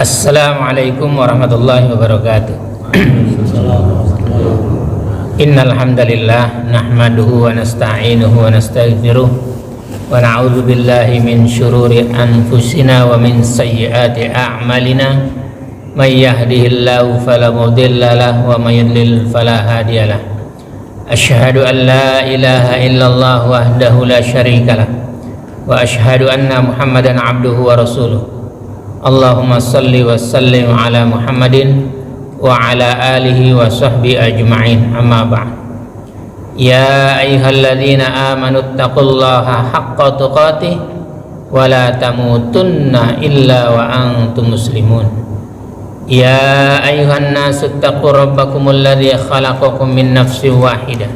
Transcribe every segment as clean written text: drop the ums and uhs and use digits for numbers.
Assalamualaikum warahmatullahi wabarakatuh. Innal hamdalillah nahmaduhu wa nasta'inuhu wa nastaghfiruh wa na'udzu billahi min syururi anfusina wa min sayyiati a'malina. May yahdihillahu fala mudilla lahu wa may yudlil fala hadiyalah. Asyhadu an la ilaha illallah wahdahu la syarikalah wa asyhadu anna Muhammadan abduhu wa rasuluh. Allahumma salli wa sallim ala Muhammadin wa ala alihi wa sahbihi ajma'in, amma ba'd. Ya ayyuhalladzina amanu taqullaha haqqa tuqatih wa la tamutunna illa wa antum muslimun. Ya ayyuhan nasu taqu rabbakumul ladzi khalaqakum min nafsin wahidah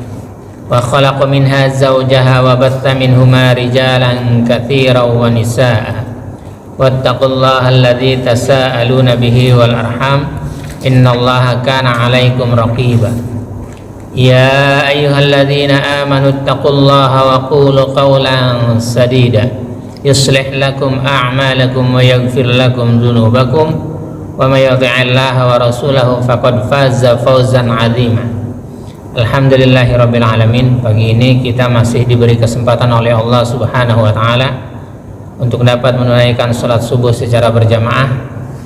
wa khalaqa minha zawjaha wa batha minhuma rijalan katsiran wa nisaa'a. Wattaqullaha alladzi tasaaluna bihi wal arham innallaha kana 'alaikum raqiba. Ya ayyuhalladzina amanu taqullaha wa qulu qawlan sadida yuslih lakum a'malakum wa yaghfir lakum dzunubakum wa may yuti'illaha wa rasulahu faqad faza fawzan 'azima. Alhamdulillahirabbil alamin. Pagi ini kita masih diberi kesempatan oleh Allah Subhanahu wa taala untuk dapat menunaikan salat subuh secara berjamaah.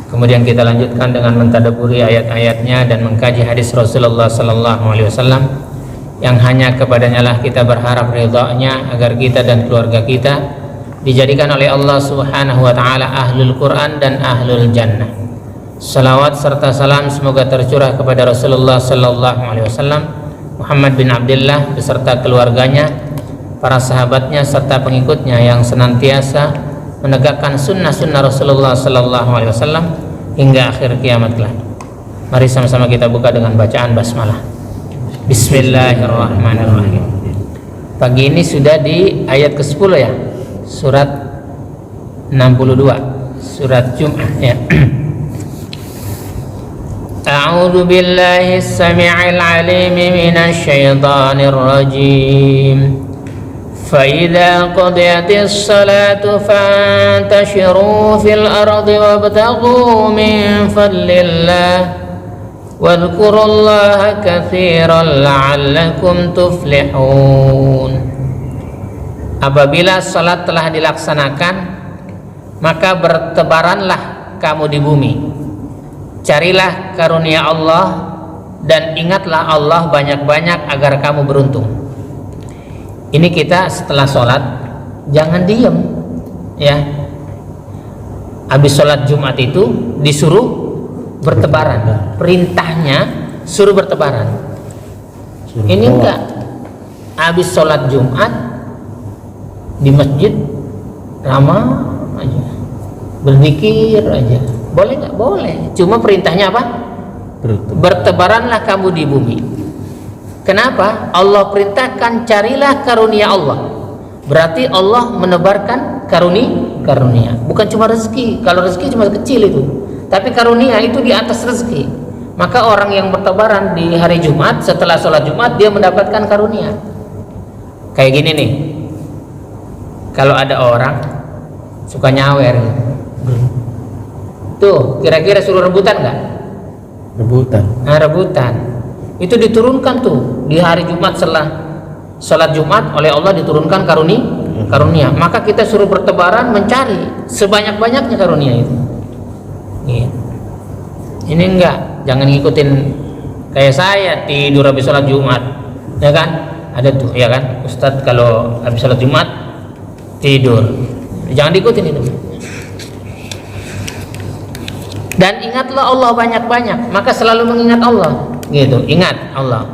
Kemudian kita lanjutkan dengan mentadabburi ayat-ayatnya dan mengkaji hadis Rasulullah sallallahu alaihi wasallam yang hanya kepadanya lah kita berharap ridha-Nya agar kita dan keluarga kita dijadikan oleh Allah Subhanahu wa taala ahlul Quran dan ahlul jannah. Salawat serta salam semoga tercurah kepada Rasulullah sallallahu alaihi wasallam, Muhammad bin Abdullah beserta keluarganya, para sahabatnya serta pengikutnya yang senantiasa menegakkan sunnah-sunnah Rasulullah sallallahu alaihi wasallam hingga akhir kiamat kelak. Mari sama-sama kita buka dengan bacaan basmalah. Bismillahirrahmanirrahim. Pagi ini sudah di ayat ke-10 ya. Surat 62, surat Jum'ah ya. A'udzu billahi as-sami'il 'alim minasy syaithanir rajim. فَإِذَا قُضِيَتِ الصَّلَاةُ فَانتَشِرُوا فِي الْأَرْضِ وَابْتَغُوا مِنْ فَضْلِ اللَّهِ وَاذْكُرُوا اللَّهَ كَثِيرًا لَعَلَّكُمْ تُفْلِحُونَ. Apabila salat telah dilaksanakan, maka bertebaranlah kamu di bumi. Carilah karunia Allah dan ingatlah Allah banyak-banyak agar kamu beruntung. Ini kita setelah sholat jangan diem ya. Habis sholat Jumat itu disuruh bertebaran. Perintahnya suruh bertebaran. Ini enggak. Habis sholat Jumat di masjid lama aja, berzikir aja. Boleh nggak? Boleh. Cuma perintahnya apa? Bertebaranlah kamu di bumi. Kenapa? Allah perintahkan carilah karunia Allah. Berarti Allah menebarkan karunia, bukan cuma rezeki. Kalau rezeki cuma kecil itu, tapi karunia itu di atas rezeki. Maka orang yang bertebaran di hari Jumat setelah sholat Jumat dia mendapatkan karunia. Kayak gini nih, kalau ada orang suka nyawer, tuh kira-kira suruh rebutan nggak? Rebutan. Nah, rebutan. Itu diturunkan tuh di hari Jumat setelah sholat Jumat oleh Allah diturunkan karunia. Maka kita suruh bertebaran mencari sebanyak-banyaknya karunia itu. Ini enggak, jangan ngikutin kayak saya tidur habis sholat Jumat, ya kan? Ada tuh, ya kan? Ustadz kalau habis sholat Jumat tidur, jangan diikutin itu. Dan ingatlah Allah banyak-banyak, maka selalu mengingat Allah. Gitu, ingat Allah.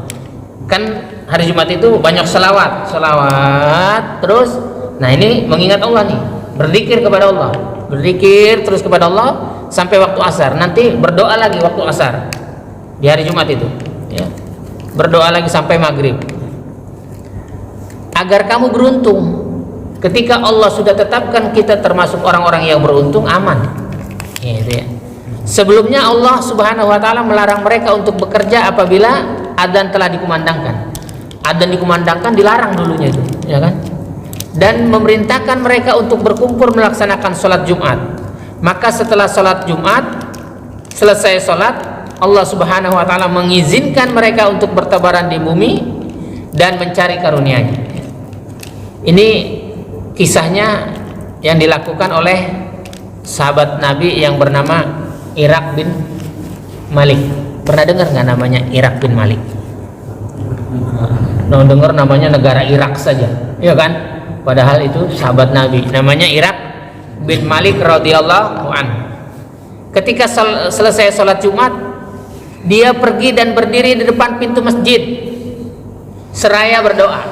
Kan hari Jumat itu banyak selawat terus. Nah ini mengingat Allah nih, berzikir kepada Allah, berzikir terus kepada Allah sampai waktu asar. Nanti berdoa lagi waktu asar di hari Jumat itu ya. Berdoa lagi sampai maghrib agar kamu beruntung. Ketika Allah sudah tetapkan kita termasuk orang-orang yang beruntung, aman gitu ya. Sebelumnya Allah Subhanahu wa taala melarang mereka untuk bekerja apabila adzan telah dikumandangkan. Adzan dikumandangkan dilarang dulunya itu, ya kan? Dan memerintahkan mereka untuk berkumpul melaksanakan sholat Jumat. Maka setelah sholat Jumat selesai sholat, Allah Subhanahu wa ta'ala mengizinkan mereka untuk bertebaran di bumi dan mencari karunia-Nya. Ini kisahnya yang dilakukan oleh sahabat Nabi yang bernama Irak bin Malik. Pernah dengar nggak namanya Irak bin Malik? Nah, dengar namanya negara Irak saja, ya kan? Padahal itu sahabat Nabi. Namanya Irak bin Malik radhiyallahu anhu. Ketika selesai sholat Jumat, dia pergi dan berdiri di depan pintu masjid seraya berdoa.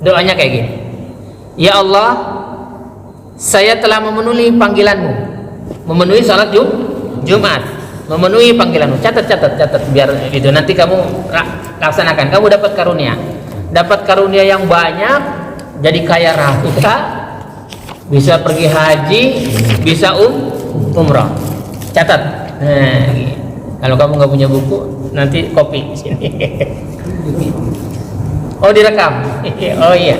Doanya kayak gini: Ya Allah, saya telah memenuhi panggilanmu, memenuhi sholat Jumat, memenuhi panggilanmu. Catat biar itu nanti kamu laksanakan. Kamu dapat karunia yang banyak, jadi kaya raya, bisa pergi haji, bisa umrah. Catat. Nah, kalau kamu nggak punya buku, nanti copy sini. Oh, direkam. Oh iya,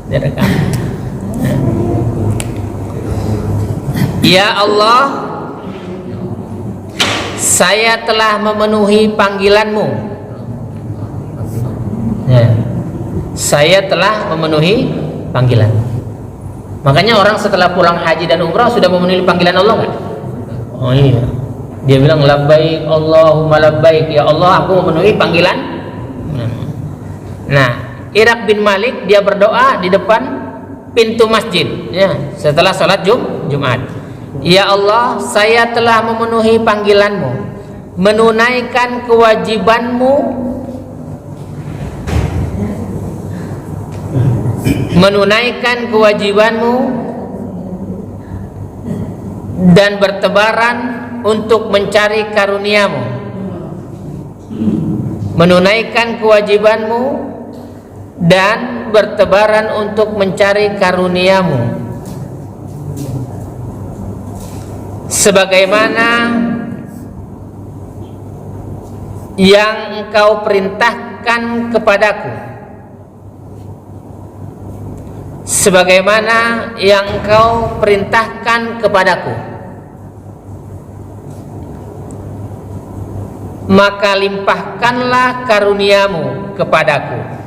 direkam. Ya Allah, saya telah memenuhi panggilanmu. Ya, saya telah memenuhi panggilan. Makanya orang setelah pulang haji dan umrah sudah memenuhi panggilan Allah nggak? Oh iya, dia bilang labbaik Allahumma labbaik, ya Allah aku memenuhi panggilan. Nah, Irak bin Malik dia berdoa di depan pintu masjid, ya, setelah sholat Jumat. Ya Allah, saya telah memenuhi panggilanmu, menunaikan kewajibanmu, dan bertebaran untuk mencari karuniamu. Menunaikan kewajibanmu dan bertebaran untuk mencari karuniamu, sebagaimana yang engkau perintahkan kepadaku, sebagaimana yang engkau perintahkan kepadaku, maka limpahkanlah karuniamu kepadaku.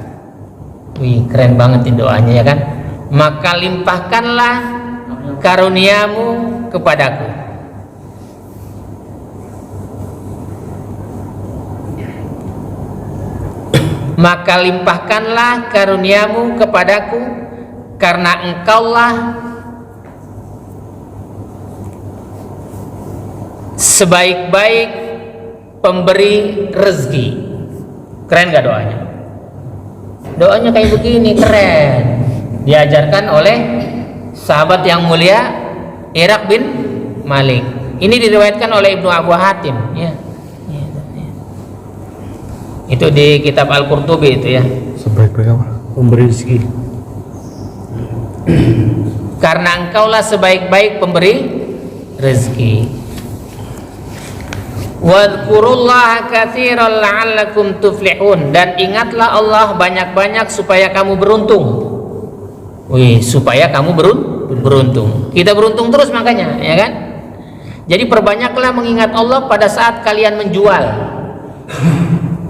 Wih, keren banget ini doanya, ya kan? Maka limpahkanlah karuniamu kepadaku. Maka limpahkanlah karuniamu kepadaku, karena engkaulah sebaik-baik pemberi rezeki. Keren gak doanya? Doanya kayak begini, keren. Diajarkan oleh sahabat yang mulia Irak bin Malik. Ini diriwayatkan oleh Ibnu Abu Hatim, ya. Itu di kitab Al-Qurtubi itu, ya. Sebaik-baik apa? Pemberi rezeki. Karena engkaulah sebaik-baik pemberi rezeki. Wadhkurullaha katsiran la'allakum tuflihun, dan ingatlah Allah banyak-banyak supaya kamu beruntung. Wih, supaya kamu beruntung. Kita beruntung terus makanya, ya kan? Jadi perbanyaklah mengingat Allah pada saat kalian menjual,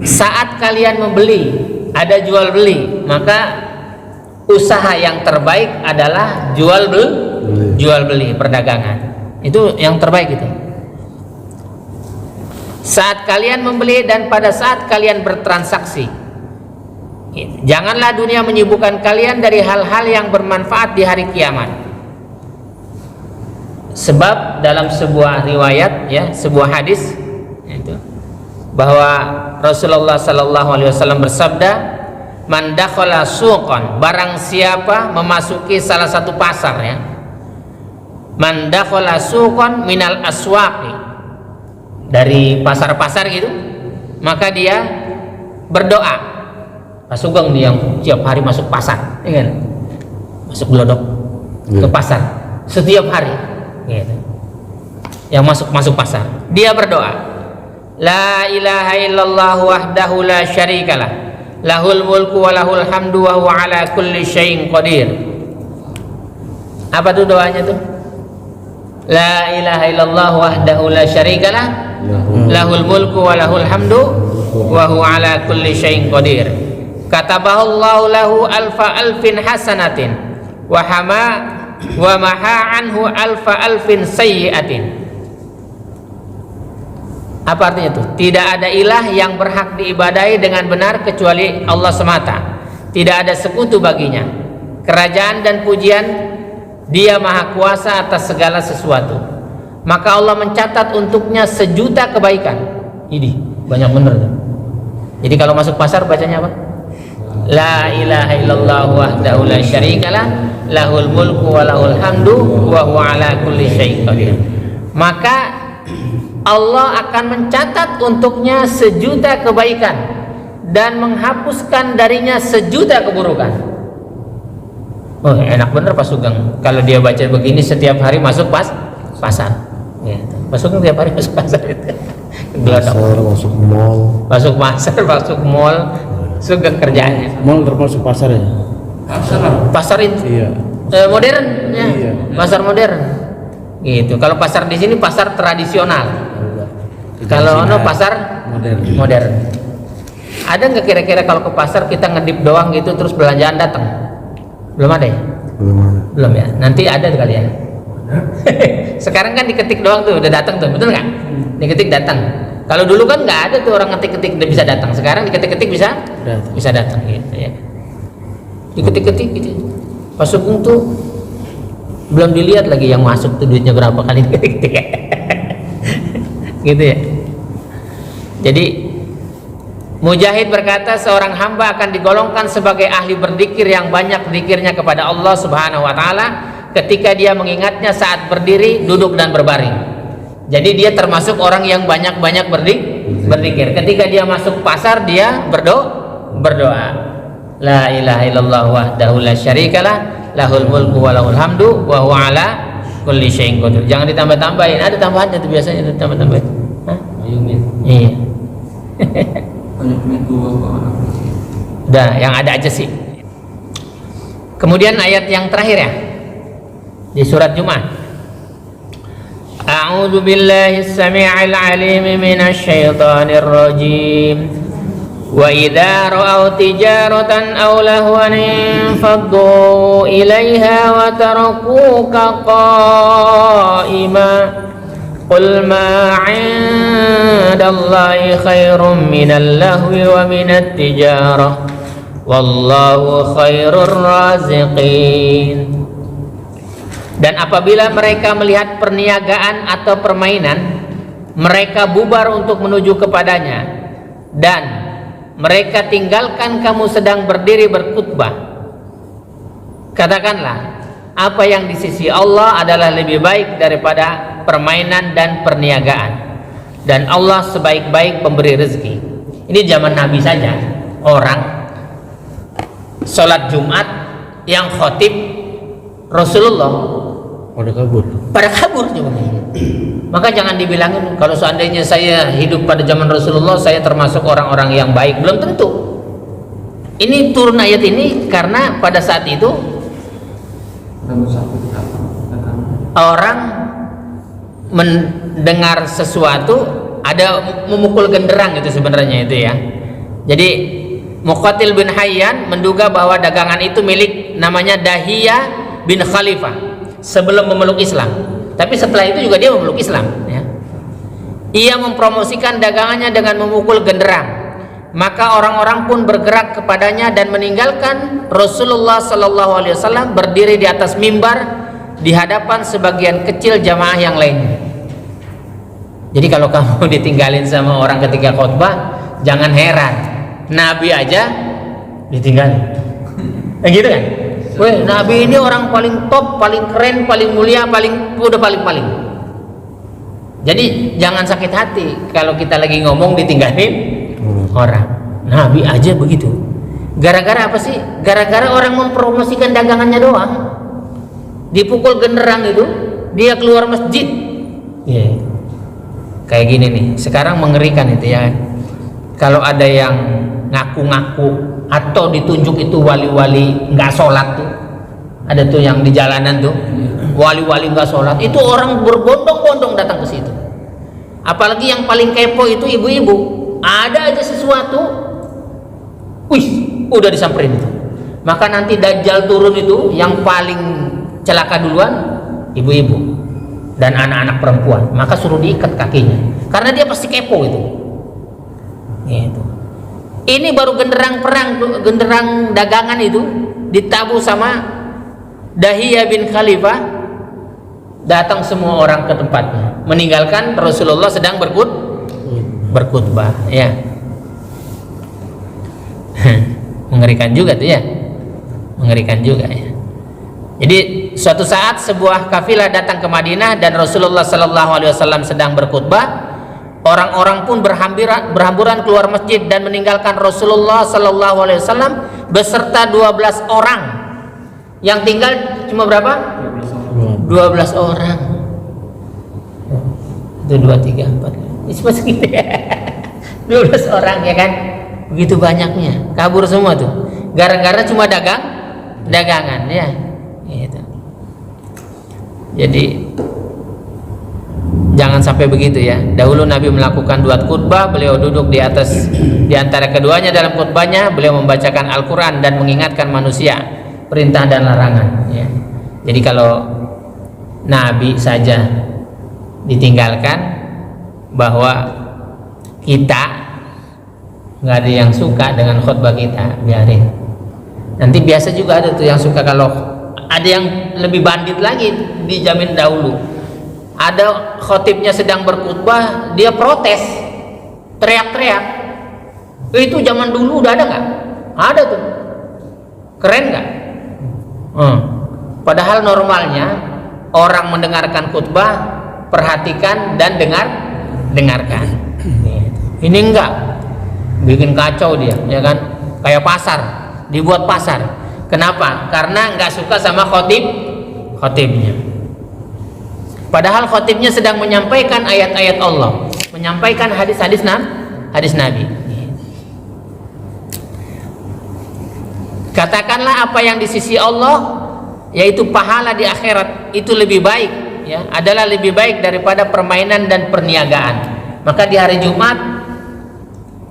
saat kalian membeli, ada jual beli, maka usaha yang terbaik adalah jual beli perdagangan. Itu yang terbaik itu. Saat kalian membeli dan pada saat kalian bertransaksi, janganlah dunia menyibukkan kalian dari hal-hal yang bermanfaat di hari kiamat. Sebab dalam sebuah riwayat, ya, sebuah hadis itu, bahwa Rasulullah SAW bersabda, man dakhala suqan, barang siapa memasuki salah satu pasar, ya, man dakhala suqan minal aswaqi, dari pasar-pasar gitu, maka dia berdoa. Pak Sugeng nih yang tiap hari masuk pasar, ya kan? Masuk gelodok ke pasar setiap hari, gitu. Yang masuk pasar, dia berdoa, la ilaha illallah wahdahu la syarikalah, lahul mulku wa lahul hamdu wa huwa ala kulli syai'in qadir. Apa tuh doanya tuh? La ilaha illallah wahdahu la syarikalah lahul mulku wa lahul hamdu wa huwa ala kulli syai'in qadir. Katabahallahu lahu alfa alfin hasanatin wa maha anhu alfa alfin sayyi'atin. Apa artinya itu? Tidak ada ilah yang berhak diibadahi dengan benar kecuali Allah semata. Tidak ada sekutu baginya. Kerajaan dan pujian Dia maha kuasa atas segala sesuatu. Maka Allah mencatat untuknya 1.000.000 kebaikan. Ini banyak bener tuh. Jadi kalau masuk pasar bacanya apa? La ilaha illallah wahdahu la syarikalah lahul mulku wa lahul hamdu wa huwa ala kulli syai'in qadir. Maka Allah akan mencatat untuknya 1.000.000 kebaikan dan menghapuskan darinya 1.000.000 keburukan. Oh, enak bener Pak Sugeng. Kalau dia baca begini setiap hari masuk pasar. Ya, Pak Sugeng tiap hari masuk pasar itu. Masuk mall. Masuk pasar, masuk mall. Sugeng kerjaannya. Mall termasuk pasar ya? Pasar itu. Iya. Modern ya. Iya. Pasar modern. Gitu. Kalau pasar di sini pasar tradisional. Kalau pasar modern. Ada nggak kira-kira kalau ke pasar kita ngedip doang gitu terus belanjaan datang? Belum ada ya? Belum ya? Nanti ada kali ya? Sekarang kan diketik doang tuh, udah datang tuh, betul nggak? Diketik datang. Kalau dulu kan nggak ada tuh orang ngetik-ketik udah bisa datang. Sekarang diketik-ketik bisa datang gitu ya. Diketik-ketik gitu. Pas Sugeng tuh belum dilihat lagi yang masuk tuh duitnya berapa kali diketik-ketik. Gitu ya. Jadi Mujahid berkata, seorang hamba akan digolongkan sebagai ahli berzikir yang banyak zikirnya kepada Allah Subhanahu wa taala ketika dia mengingatnya saat berdiri, duduk dan berbaring. Jadi dia termasuk orang yang banyak-banyak berzikir. Ketika dia masuk pasar dia berdoa. La ilaha illallah wahdahu la syarikalah lahul mulku wa lahul hamdu wa huwa ala kulli syai'in qadir. Jangan ditambah-tambahin, ada tambahannya tuh biasanya ditambah-tambahin. Hah? Iya. Udah, yang ada aja sih. Kemudian ayat yang terakhir ya di surat Jumat. A'udzu billahi as-sami'il 'alim minasy syaithanir rajim. Wa idza ra'aw tijaratan aw lahwan faddu ilaiha wa tarakuka qa'ima. Qul ma 'indallahi khairum minal lahwi wa minat tijarah wallahu khairur raziqin. Dan apabila mereka melihat perniagaan atau permainan, mereka bubar untuk menuju kepadanya, dan mereka tinggalkan kamu sedang berdiri berkhutbah. Katakanlah, apa yang di sisi Allah adalah lebih baik daripada permainan dan perniagaan, dan Allah sebaik-baik pemberi rezeki. Ini zaman Nabi saja orang sholat Jumat yang khotib Rasulullah pada kabur juga. Maka jangan dibilangin kalau seandainya saya hidup pada zaman Rasulullah saya termasuk orang-orang yang baik, belum tentu. Ini turun ayat ini karena pada saat itu orang mendengar sesuatu, ada memukul genderang itu sebenarnya itu ya. Jadi Muqatil bin Hayyan menduga bahwa dagangan itu milik namanya Dahiyah bin Khalifah sebelum memeluk Islam. Tapi setelah itu juga dia memeluk Islam ya. Ia mempromosikan dagangannya dengan memukul genderang. Maka orang-orang pun bergerak kepadanya dan meninggalkan Rasulullah SAW berdiri di atas mimbar di hadapan sebagian kecil jamaah yang lain. Jadi kalau kamu ditinggalin sama orang ketika khutbah, jangan heran. Nabi aja ditinggalin. Gitu kan? Weh, Nabi ini orang paling top, paling keren, paling mulia, udah paling. Jadi jangan sakit hati kalau kita lagi ngomong ditinggalin orang. Nabi aja begitu. Gara-gara apa sih? Gara-gara orang mempromosikan dagangannya doang. Dipukul genderang itu, dia keluar masjid. Yeah. Kayak gini nih. Sekarang mengerikan itu ya. Kalau ada yang ngaku-ngaku atau ditunjuk itu wali-wali nggak sholat tuh, ada tuh yang di jalanan tuh wali-wali nggak sholat, itu orang berbondong-bondong datang ke situ. Apalagi yang paling kepo itu ibu-ibu, ada aja sesuatu, wih, udah disamperin itu. Maka nanti Dajjal turun itu yang paling celaka duluan ibu-ibu dan anak-anak perempuan. Maka suruh diikat kakinya, karena dia pasti kepo itu. Gitu. Ini baru genderang perang, genderang dagangan itu ditabuh sama Dahiyah bin Khalifah. Datang semua orang ke tempatnya, meninggalkan Rasulullah sedang berkhutbah, ya. Mengerikan juga tuh ya, mengerikan juga ya. Jadi suatu saat sebuah kafilah datang ke Madinah dan Rasulullah Sallallahu Alaihi Wasallam sedang berkhutbah. Orang-orang pun berhamburan keluar masjid dan meninggalkan Rasulullah Sallallahu Alaihi Wasallam beserta 12 orang. Yang tinggal cuma berapa? 12 orang. Itu 2, 3, 4. Cuma segitu ya. 12 orang ya kan. Begitu banyaknya. Kabur semua tuh. Gara-gara cuma dagangan ya. Gitu. Jadi jangan sampai begitu ya. Dahulu Nabi melakukan 2 khutbah, beliau duduk di antara keduanya. Dalam khutbahnya beliau membacakan Al-Qur'an dan mengingatkan manusia perintah dan larangan ya. Jadi kalau Nabi saja ditinggalkan, bahwa kita nggak ada yang suka dengan khutbah kita, biarin. Nanti biasa juga ada tuh yang suka, kalau ada yang lebih bandit lagi, dijamin dahulu. Ada khotibnya sedang berkhutbah, dia protes, teriak-teriak. Itu zaman dulu udah ada nggak? Ada tuh. Keren nggak? Padahal normalnya orang mendengarkan khutbah, perhatikan dan dengarkan. Ini enggak, bikin kacau dia, ya kan? Kayak pasar, dibuat pasar. Kenapa? Karena enggak suka sama khotibnya. Padahal khotibnya sedang menyampaikan ayat-ayat Allah, menyampaikan hadis Nabi. Katakanlah apa yang di sisi Allah, yaitu pahala di akhirat, itu lebih baik ya, adalah lebih baik daripada permainan dan perniagaan. Maka di hari Jumat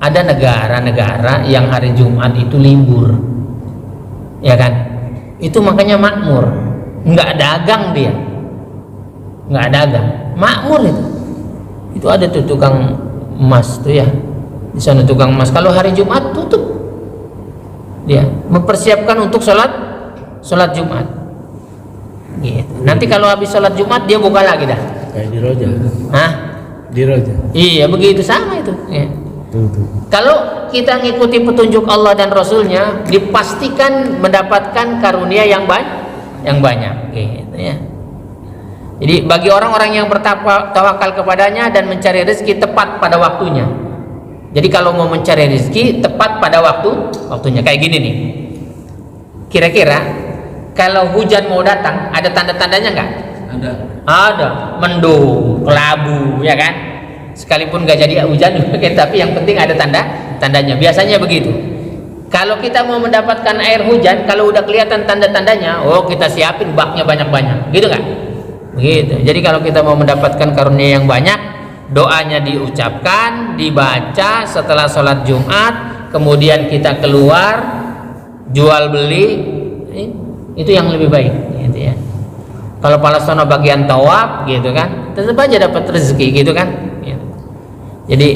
ada negara-negara yang hari Jumat itu libur, ya kan? Itu makanya makmur, nggak dagang dia, nggak dagang, makmur itu. Itu ada tuh tukang emas tuh ya, di sana tukang emas. Kalau hari Jumat tutup, dia mempersiapkan untuk sholat Jumat. Gitu. Nanti kalau habis sholat Jumat dia buka lagi dah. Kayak di Roja. Hah? Di Roja. Iya begitu, sama itu. Ya. Kalau kita ngikuti petunjuk Allah dan Rasulnya, dipastikan mendapatkan karunia yang banyak. Gitu ya. Jadi bagi orang-orang yang bertawakal kepadanya dan mencari rezeki tepat pada waktunya. Jadi kalau mau mencari rezeki tepat pada waktunya, kayak gini nih. Kira-kira kalau hujan mau datang, ada tanda-tandanya nggak? Ada. Mendung, kelabu, ya kan? Sekalipun nggak jadi hujan juga, tapi yang penting ada tandanya. Biasanya begitu. Kalau kita mau mendapatkan air hujan, kalau udah kelihatan tanda-tandanya, oh kita siapin baknya banyak-banyak, gitu nggak? Begitu. Jadi kalau kita mau mendapatkan karunia yang banyak, doanya diucapkan, dibaca setelah sholat Jumat, kemudian kita keluar jual beli, itu yang lebih baik, gitu ya. Kalau palastono bagian tawaf, gitu kan, tetap aja dapat rezeki, gitu kan. Gitu. Jadi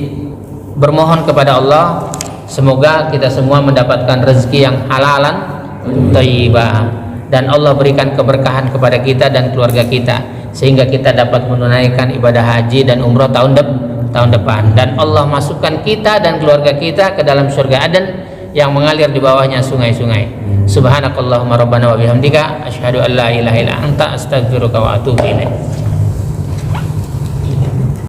bermohon kepada Allah, semoga kita semua mendapatkan rezeki yang halalan, thayyibah, dan Allah berikan keberkahan kepada kita dan keluarga kita, sehingga kita dapat menunaikan ibadah haji dan umroh tahun depan, dan Allah masukkan kita dan keluarga kita ke dalam surga Aden yang mengalir di bawahnya sungai-sungai. Subhanakallahumma rabbana wa bihamdika asyhadu an la ilaha illa anta astaghfiruka wa atubu ilaik.